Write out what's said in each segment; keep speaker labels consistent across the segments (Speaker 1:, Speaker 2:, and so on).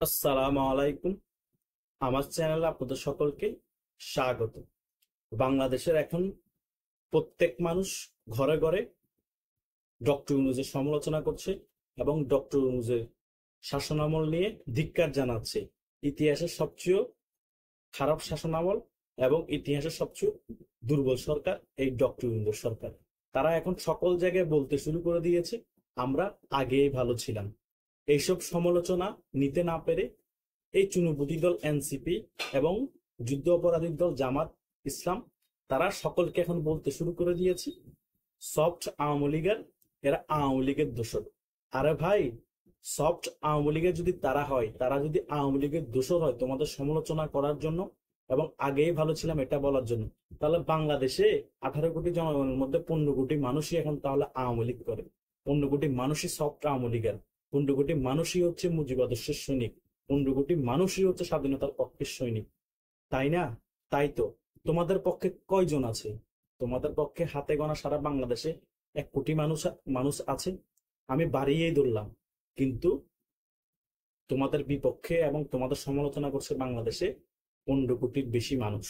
Speaker 1: আসসালামু আলাইকুম। আমার চ্যানেলে আপনাদের সকলকে স্বাগত। বাংলাদেশের এখন প্রত্যেক মানুষ ঘরে ঘরে ডক্টর ইউনূসের সমালোচনা করছে এবং ডক্টর ইউনূসের শাসনামল নিয়ে ধিক্কার জানাচ্ছে। ইতিহাসের সবচেয়ে খারাপ শাসনামল এবং ইতিহাসের সবচেয়ে দুর্বল সরকার এই ডক্টর ইউনূস সরকার। তারা এখন সকল জায়গায় বলতে শুরু করে দিয়েছে আমরা আগেই ভালো ছিলাম। এইসব সমালোচনা নিতে না পেরে এই চুনুপুটি দল এনসিপি এবং যুদ্ধ অপরাধী দল জামাত ইসলাম তারা সকলকে এখন বলতে শুরু করে দিয়েছে সফট আওয়ামী লীগের, এরা আওয়ামী লীগের দোষর। আরে ভাই, সফট আওয়ামী লীগের যদি তারা হয়, তারা যদি আওয়ামী লীগের দোষর হয় তোমাদের সমালোচনা করার জন্য এবং আগেই ভালো ছিলাম এটা বলার জন্য, তাহলে বাংলাদেশে 18 কোটি জনগণের মধ্যে 15 কোটি মানুষই এখন তাহলে আওয়ামী লীগ করে। 15 কোটি মানুষই সফট আওয়ামী লীগের। 15 কোটি মানুষই হচ্ছে মুজিব আদর্শের সৈনিক। 15 কোটি মানুষই হচ্ছে স্বাধীনতার পক্ষের সৈনিক, তাই না? তাই তো। তোমাদের পক্ষে কয়জন আছে? তোমাদের পক্ষে হাতে গোনা সারা বাংলাদেশে 1 কোটি মানুষ মানুষ আছে। আমি বাড়িয়েই ধরলাম, কিন্তু তোমাদের বিপক্ষে এবং তোমাদের সমালোচনা করছে বাংলাদেশে 15 কোটির বেশি মানুষ।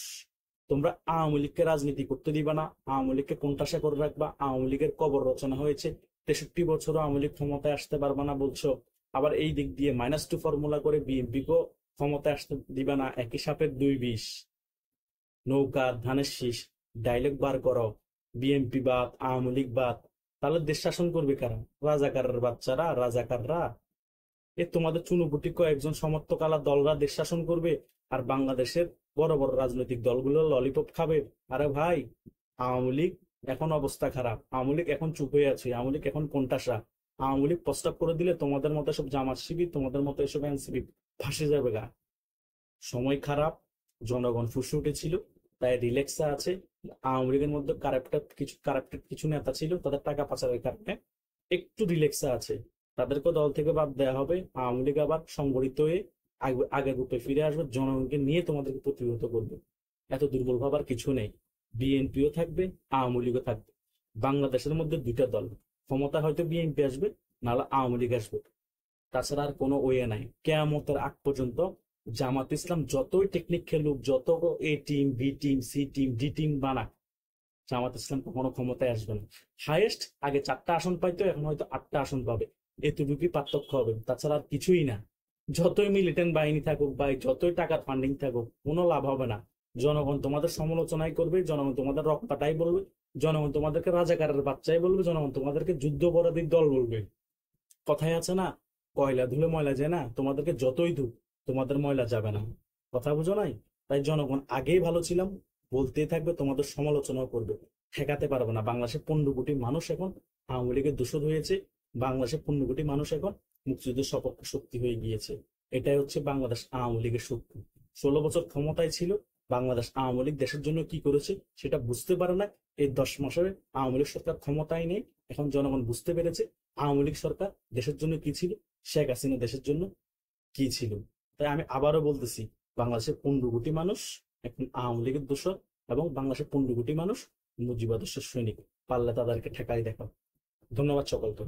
Speaker 1: তোমরা আওয়ামী লীগকে রাজনীতি করতে দিবা না, আওয়ামী লীগকে কোণঠাসা করে রাখবা। আওয়ামী লীগের কবর রচনা হয়েছে, 63 বছরও আওয়ামী লীগ ক্ষমতায় আসতে পারবা না বলছো। আবার এই দিক দিয়ে -2 ফর্মুলা করে বিএনপিকেও ক্ষমতায় আসতে দিবা না। একই সাপের 2 বিষ, নৌকা ধানের শীষ ডায়লগ বার করো। বিএনপি বাদ, আওয়ামী লীগ বাদ, তাহলে দেশ শাসন করবে কারা? রাজাকারের বাচ্চারা, রাজাকাররা। তোমাদের চুনুপুটি কয়েকজন সমর্থক আলা দলরা দেশ শাসন করবে, আর বাংলাদেশের বড় বড় রাজনৈতিক দলগুলো ললিপপ খাবে। আরে ভাই, আওয়ামী লীগ এখন অবস্থা খারাপ। আওয়ামী লীগ এখন চুপ হয়ে আছে, আওয়ামী লীগ এখন কোণঠাসা। আওয়ামী লীগ প্রস্তাব করে দিলে তোমাদের মতো সব জামাত শিবির, তোমাদের মতো এসব এনসিপি ফাঁসে যাবে গা। সময় খারাপ, জনগণ ফুসে উঠেছিল, তাই রিল্যাক্সে আছে। আওয়ামী লীগের মধ্যে কারাপ্টেড কিছু নেতা ছিল, তাদের টাকা পাচারের কারণে একটু রিল্যাক্সে আছে। তাদেরকে দল থেকে বাদ দেওয়া হবে। আওয়ামী লীগ আবার সংগঠিত হয়ে আগের রূপে ফিরে আসবে, জনগণকে নিয়ে তোমাদেরকে প্রতিহত করবে। এত দুর্বল ভাবার কিছু নেই। বিএনপিও থাকবে, আওয়ামী লীগও থাকবে। বাংলাদেশের মধ্যে 2টা দল, ক্ষমতা হয়তো বিএনপি আসবে, নাহলে আওয়ামী লীগ আসবে। তাছাড়া আর কোনো ওয়ে নাই। কেয়ামতের আগ পর্যন্ত জামাত ইসলাম যতই টেকনিক খেলুক, যত A team, B team, C team, D team বানাক, জামাত ইসলাম কখনো ক্ষমতায় আসবে না। হাইয়েস্ট আগে 4টা আসন পাইতো, এখন হয়তো 8টা আসন পাবে। এতটুকুই পার্থক্য হবে, তাছাড়া আর কিছুই না। যতই মিলিটেন্ট বাহিনী থাকুক বা যতই টাকার ফান্ডিং থাকুক, কোনো লাভ হবে না। জনগণ তোমাদের সমালোচনাই করবে, জনগণ তোমাদের রক্তাটাই বলবে, জনগণ তোমাদেরকে রাজাকারের বাচ্চাই বলবে, জনগণ তোমাদেরকে যুদ্ধ অপরাধীর দল বলবে। কথায় আছে না, কয়লা ধুলে ময়লা যায় না? তোমাদেরকে যতই ধুক, তোমাদের ময়লা যাবে না। কথা বুঝো নাই? তাই জনগণ আগেই ভালো ছিলাম বলতেই থাকবে, তোমাদের সমালোচনাও করবে। ঠেকাতে পারবে না। বাংলাদেশে 15 কোটি মানুষ এখন আওয়ামী লীগের দোষর হয়েছে। বাংলাদেশে 15 কোটি মানুষ এখন মুক্তিযুদ্ধের সপক্ষে শক্তি হয়ে গিয়েছে। এটাই হচ্ছে বাংলাদেশ আওয়ামী লীগের শক্তি। 16 বছর ক্ষমতায় ছিল বাংলাদেশ আওয়ামী লীগ, দেশের জন্য কি করেছে সেটা বুঝতে পারে না। এই 10 মাসে আওয়ামী লীগ সরকার ক্ষমতায় নেই, এখন জনগণ বুঝতে পেরেছে আওয়ামী লীগ সরকার দেশের জন্য কি ছিল, শেখ হাসিনা দেশের জন্য কি ছিল। তাই আমি আবারও বলতেছি, বাংলাদেশের 15 কোটি মানুষ এখন আওয়ামী লীগের দোষর, এবং বাংলাদেশের 15 কোটি মানুষ মুজিব আদর্শের সৈনিক। পারলে তাদেরকে ঠেকাই দেখাও। ধন্যবাদ সকলকে।